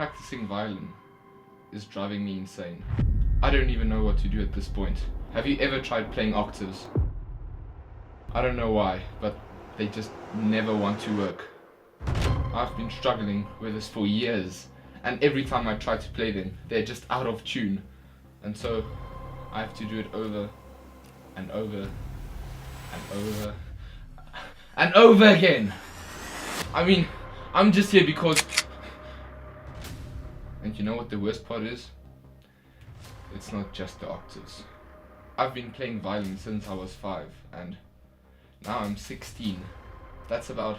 practicing violin is driving me insane. I don't even know what to do at this point. Have you ever tried playing octaves? I don't know why, but they just never want to work. I've been struggling with this for years, and every time I try to play them, they're just out of tune. And so I have to do it over and over and over and over again. I mean, I'm just here because... And you know what the worst part is? It's not just the octaves. I've been playing violin since I was 5, and now I'm 16. That's about...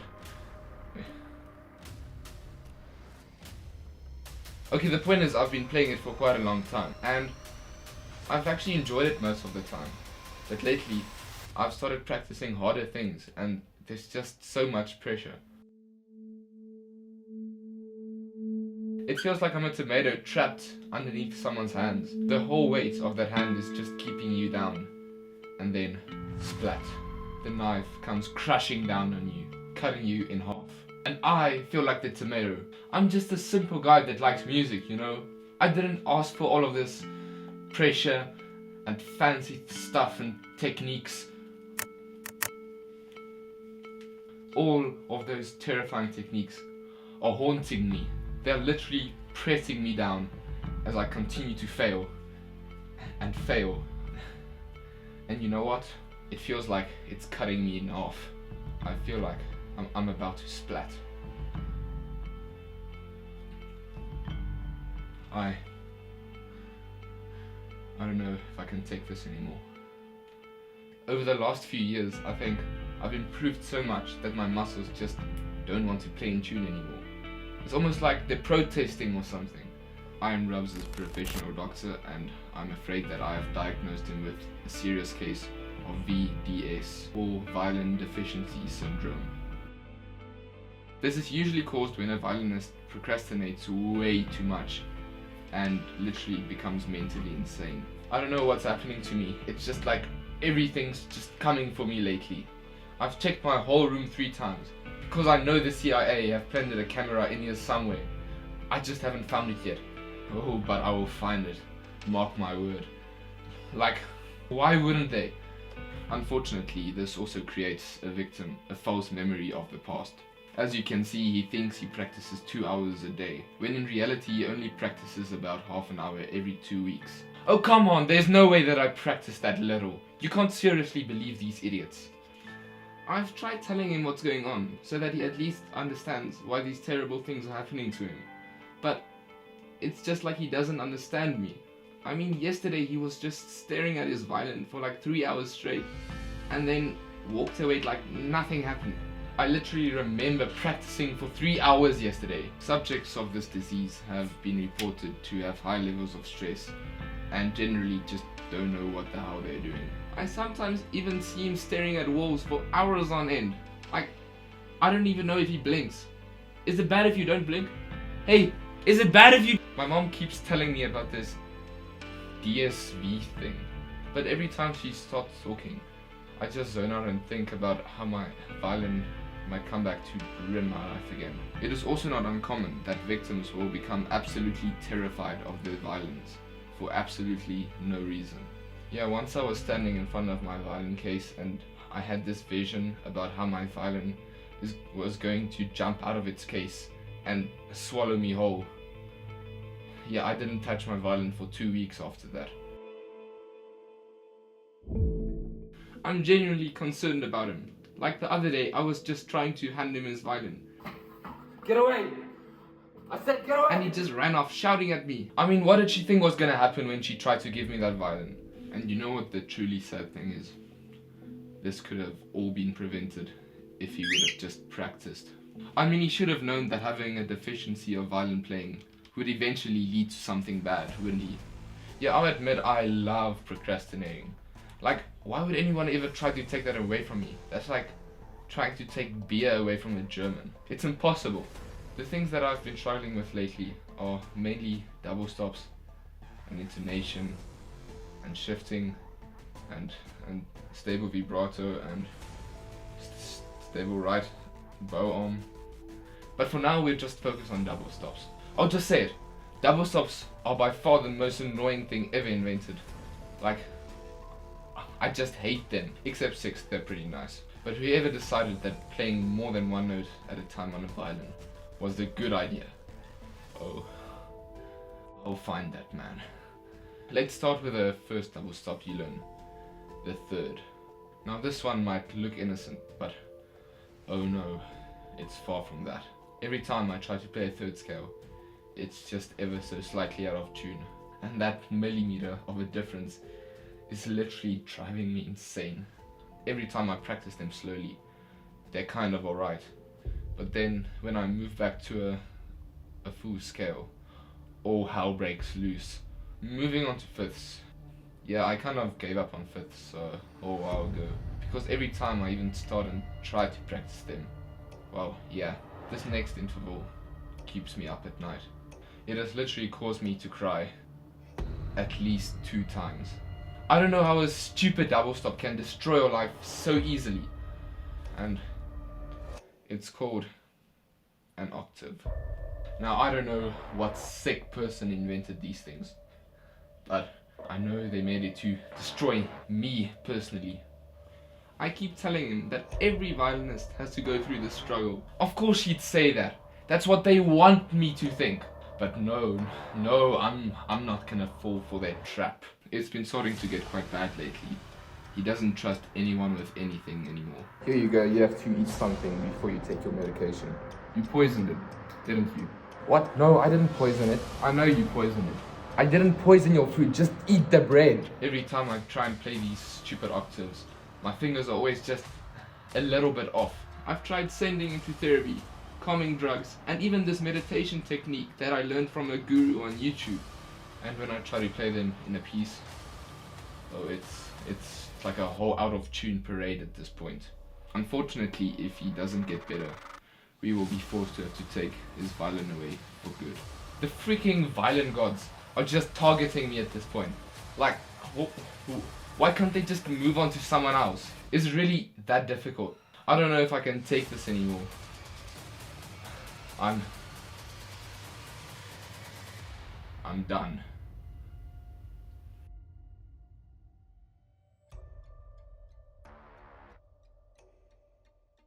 Okay, the point is I've been playing it for quite a long time, and I've actually enjoyed it most of the time. But lately, I've started practicing harder things, and there's just so much pressure. It feels like I'm a tomato trapped underneath someone's hands. The whole weight of that hand is just keeping you down. And then, splat. The knife comes crashing down on you, cutting you in half. And I feel like the tomato. I'm just a simple guy that likes music, you know? I didn't ask for all of this pressure and fancy stuff and techniques. All of those terrifying techniques are haunting me. They're literally pressing me down as I continue to fail and fail. And you know what? It feels like it's cutting me in half. I feel like I'm about to splat. I don't know if I can take this anymore. Over the last few years, I think I've improved so much that my muscles just don't want to play in tune anymore. It's almost like they're protesting or something. I am Rubs' professional doctor, and I'm afraid that I have diagnosed him with a serious case of VDS, or Violin Deficiency Syndrome. This is usually caused when a violinist procrastinates way too much and literally becomes mentally insane. I don't know what's happening to me. It's just like everything's just coming for me lately. I've checked my whole room 3 times because I know the CIA have planted a camera in here somewhere. I just haven't found it yet. Oh, but I will find it. Mark my word. Like, why wouldn't they? Unfortunately, this also creates a victim a false memory of the past. As you can see, he thinks he practices 2 hours a day, when in reality he only practices about half an hour every 2 weeks. Oh come on, there's no way that I practice that little. You can't seriously believe these idiots. I've tried telling him what's going on, so that he at least understands why these terrible things are happening to him. But it's just like he doesn't understand me. I mean, yesterday he was just staring at his violin for like 3 hours straight, and then walked away like nothing happened. I literally remember practicing for 3 hours yesterday. Subjects of this disease have been reported to have high levels of stress and generally just don't know what the hell they're doing. I sometimes even see him staring at walls for hours on end. Like, I don't even know if he blinks. Is it bad if you don't blink? Hey, is it bad if you... My mom keeps telling me about this DSV thing, but every time she starts talking, I just zone out and think about how my violin might come back to ruin my life again. It is also not uncommon that victims will become absolutely terrified of their violins for absolutely no reason. Yeah, once I was standing in front of my violin case and I had this vision about how my violin was going to jump out of its case and swallow me whole. Yeah, I didn't touch my violin for 2 weeks after that. I'm genuinely concerned about him. Like the other day, I was just trying to hand him his violin. Get away! I said get away! And he just ran off shouting at me. I mean, what did she think was gonna happen when she tried to give me that violin? And you know what the truly sad thing is? This could have all been prevented if he would have just practiced. I mean, he should have known that having a deficiency of violin playing would eventually lead to something bad, wouldn't he? Yeah, I'll admit I love procrastinating. Like, why would anyone ever try to take that away from me? That's like trying to take beer away from a German. It's impossible. The things that I've been struggling with lately are mainly double stops and intonation and shifting and stable vibrato and stable right bow arm. But for now we're just focused on double stops. I'll just say it. Double stops are by far the most annoying thing ever invented. Like, I just hate them. Except sixth, they're pretty nice. But whoever decided that playing more than one note at a time on a violin was a good idea, oh, I'll find that man. Let's start with the first double stop you learn, the third. Now this one might look innocent, but oh no, it's far from that. Every time I try to play a third scale, it's just ever so slightly out of tune. And that millimeter of a difference is literally driving me insane. Every time I practice them slowly, they're kind of alright. But then when I move back to a full scale, all hell breaks loose. Moving on to fifths. Yeah, I kind of gave up on fifths a while ago. Because every time I even start and try to practice them, well, yeah, this next interval keeps me up at night. It has literally caused me to cry at least 2 times. I don't know how a stupid double stop can destroy your life so easily. And it's called an octave. Now I don't know what sick person invented these things, but I know they made it to destroy me personally. I keep telling him that every violinist has to go through this struggle. Of course he'd say that. That's what they want me to think. But no, I'm not gonna fall for their trap. It's been starting to get quite bad lately. He doesn't trust anyone with anything anymore. Here you go, you have to eat something before you take your medication. You poisoned it, didn't you? What? No, I didn't poison it. I know you poisoned it. I didn't poison your food, just eat the bread. Every time I try and play these stupid octaves, my fingers are always just a little bit off. I've tried sending into therapy, calming drugs, and even this meditation technique that I learned from a guru on YouTube. And when I try to play them in a piece, oh, it's like a whole out of tune parade at this point. Unfortunately, if he doesn't get better, we will be forced to have to take his violin away for good. The freaking violin gods are just targeting me at this point. Like, why can't they just move on to someone else? Is it really that difficult? I don't know if I can take this anymore. I'm done.